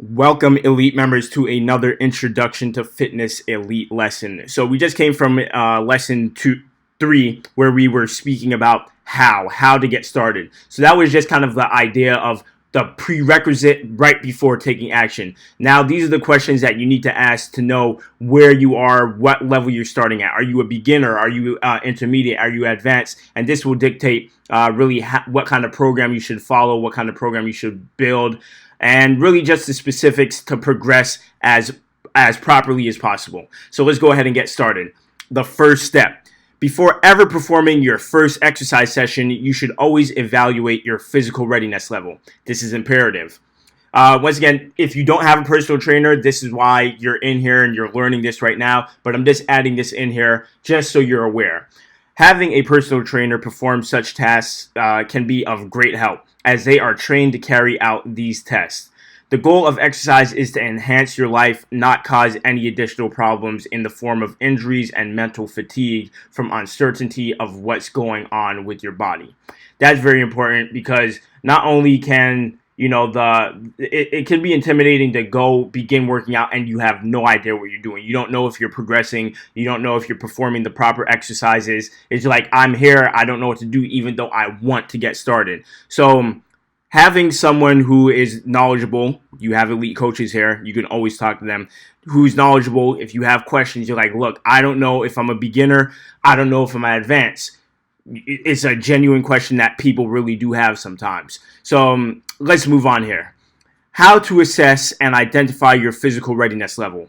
Welcome, Elite members, to another Introduction to Fitness Elite lesson. So we just came from lesson 3, where we were speaking about how to get started. So that was just kind of the idea of the prerequisite right before taking action. Now, these are the questions that you need to ask to know where you are, what level you're starting at. Are you a beginner? Are you intermediate? Are you advanced? And this will dictate really what kind of program you should follow, what kind of program you should build, and really just the specifics to progress as properly as possible. So let's go ahead and get started. The first step. Before ever performing your first exercise session, you should always evaluate your physical readiness level. This is imperative. Once again, if you don't have a personal trainer, this is why you're in here and you're learning this right now, but I'm just adding this in here just so you're aware. Having a personal trainer perform such tasks can be of great help, as they are trained to carry out these tests. The goal of exercise is to enhance your life, not cause any additional problems in the form of injuries and mental fatigue from uncertainty of what's going on with your body. That's very important because not only can it can be intimidating to go begin working out and you have no idea what you're doing. You don't know if you're progressing. You don't know if you're performing the proper exercises. It's like, I'm here, I don't know what to do, even though I want to get started. So having someone who is knowledgeable, you have elite coaches here, you can always talk to them, who's knowledgeable. If you have questions, you're like, look, I don't know if I'm a beginner, I don't know if I'm advanced. It's a genuine question that people really do have sometimes. So let's move on here. How to assess and identify your physical readiness level.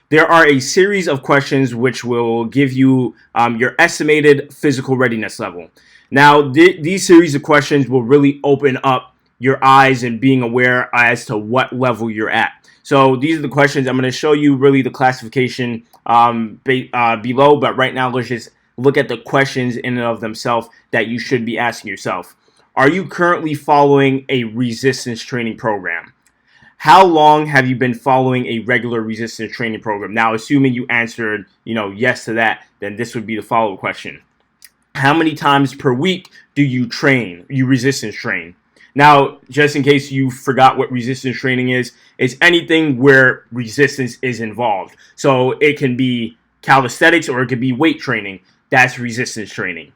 There are a series of questions which will give you your estimated physical readiness level. Now, these series of questions will really open up your eyes and being aware as to what level you're at. So these are the questions. I'm going to show you really the classification below, but right now let's just look at the questions in and of themselves that you should be asking yourself. Are you currently following a resistance training program? How long have you been following a regular resistance training program? Now, assuming you answered, yes to that, then this would be the follow-up question. How many times per week do you resistance train? Now, just in case you forgot what resistance training is, it's anything where resistance is involved. So it can be calisthenics or it could be weight training. That's resistance training.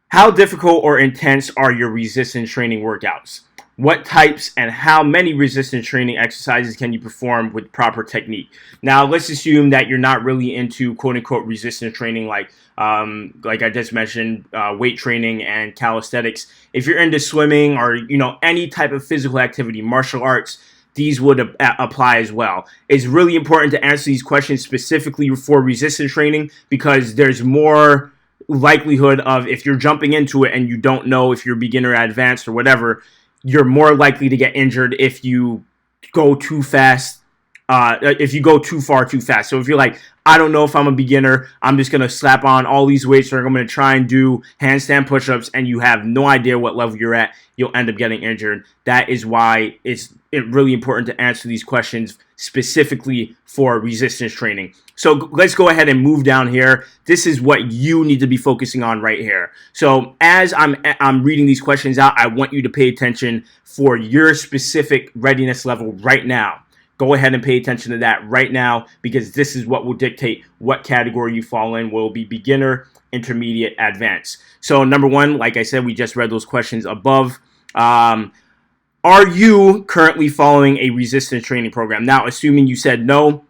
How difficult or intense are your resistance training workouts? What types and how many resistance training exercises can you perform with proper technique? Now, let's assume that you're not really into quote-unquote resistance training like I just mentioned, weight training and calisthenics. If you're into swimming or, any type of physical activity, martial arts, these would apply as well. It's really important to answer these questions specifically for resistance training because there's more likelihood of, if you're jumping into it and you don't know if you're beginner, advanced, or whatever, you're more likely to get injured if you go too fast, if you go too far too fast. So if you're like, I don't know if I'm a beginner, I'm just going to slap on all these weights or I'm going to try and do handstand push-ups, and you have no idea what level you're at, you'll end up getting injured. That is why it's really important to answer these questions specifically for resistance training. So let's go ahead and move down here. This is what you need to be focusing on right here. So as I'm reading these questions out, I want you to pay attention for your specific readiness level right now. Go ahead and pay attention to that right now because this is what will dictate what category you fall in. Will be beginner, intermediate, advanced. So number one, like I said, we just read those questions above. Are you currently following a resistance training program? Now, assuming you said no,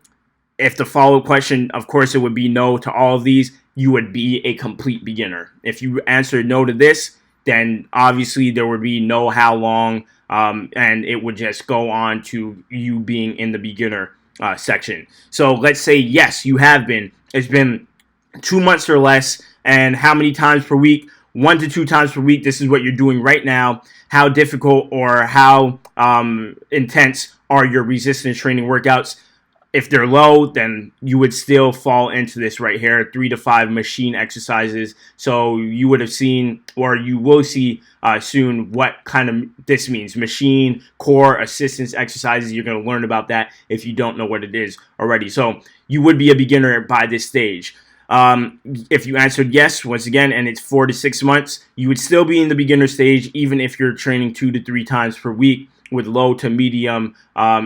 if the follow-up question, of course, it would be no to all of these, you would be a complete beginner. If you answered no to this, then obviously there would be no how long, and it would just go on to you being in the beginner section. So let's say, yes, you have been. It's been 2 months or less, and how many times per week? 1 to 2 times per week. This is what you're doing right now. How difficult or how intense are your resistance training workouts? If they're low, then you would still fall into this right here, 3 to 5 machine exercises. So you would have seen, or you will see soon, what kind of this means. Machine, core, assistance exercises. You're going to learn about that if you don't know what it is already. So you would be a beginner by this stage. If you answered yes, once again, and it's 4 to 6 months, you would still be in the beginner stage, even if you're training 2 to 3 times per week. with low to medium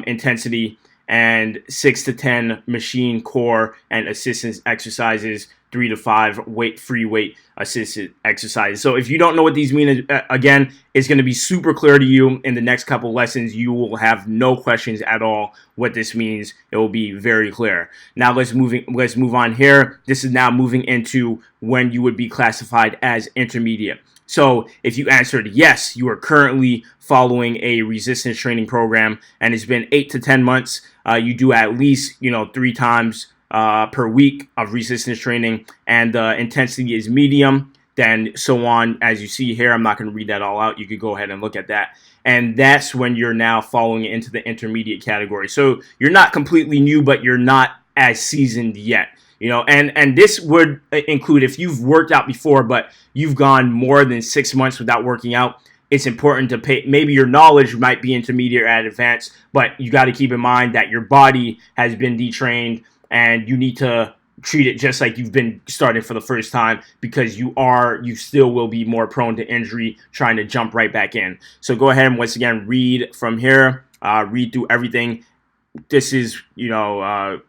intensity, and 6 to 10 machine core and assistance exercises, 3 to 5 free weight assisted exercises. So if you don't know what these mean, again, it's going to be super clear to you in the next couple lessons. You will have no questions at all what this means. It will be very clear. Now let's move on here. This is now moving into when you would be classified as intermediate. So if you answered yes, you are currently following a resistance training program and it's been 8 to 10 months, you do at least 3 times per week of resistance training, and the intensity is medium, then so on as you see here. I'm not going to read that all out. You could go ahead and look at that. And that's when you're now falling into the intermediate category. So you're not completely new, but you're not as seasoned yet. And this would include if you've worked out before, but you've gone more than 6 months without working out. It's important to pay. Maybe your knowledge might be intermediate or advanced, but you got to keep in mind that your body has been detrained and you need to treat it just like you've been starting for the first time, because you still will be more prone to injury trying to jump right back in. So go ahead and once again read from here, read through everything. This is,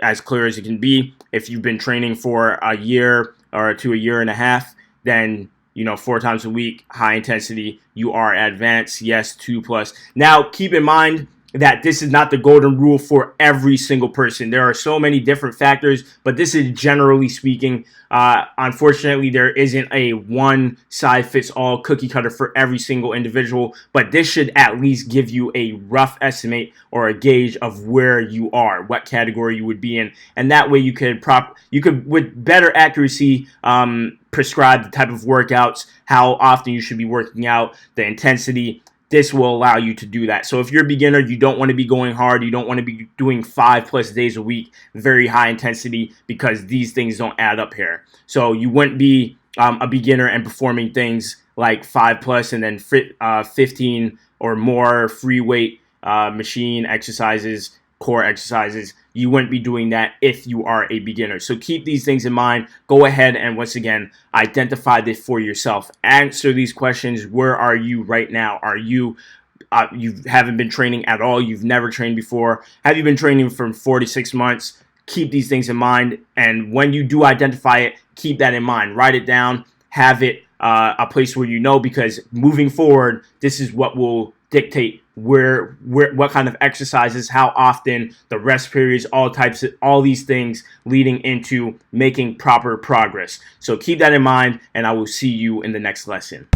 as clear as it can be. If you've been training for a year or to a year and a half, then 4 times a week, high intensity, you are advanced. Yes, 2+. Now, keep in mind that this is not the golden rule for every single person. There are so many different factors, but this is generally speaking. Unfortunately, there isn't a one-size-fits-all cookie cutter for every single individual, but this should at least give you a rough estimate or a gauge of where you are, what category you would be in, and that way you could with better accuracy prescribe the type of workouts, how often you should be working out, the intensity. This will allow you to do that. So if you're a beginner, you don't want to be going hard. You don't want to be doing 5+ days a week, very high intensity, because these things don't add up here. So you wouldn't be a beginner and performing things like 5+ and then 15 or more free weight machine exercises, core exercises. You wouldn't be doing that if you are a beginner. So keep these things in mind. Go ahead and once again, identify this for yourself. Answer these questions. Where are you right now? Are you haven't been training at all? You've never trained before? Have you been training for 4 to 6 months? Keep these things in mind. And when you do identify it, keep that in mind. Write it down. Have it a place where because moving forward, this is what will dictate what kind of exercises, how often, the rest periods, all these things leading into making proper progress. So keep that in mind, and I will see you in the next lesson.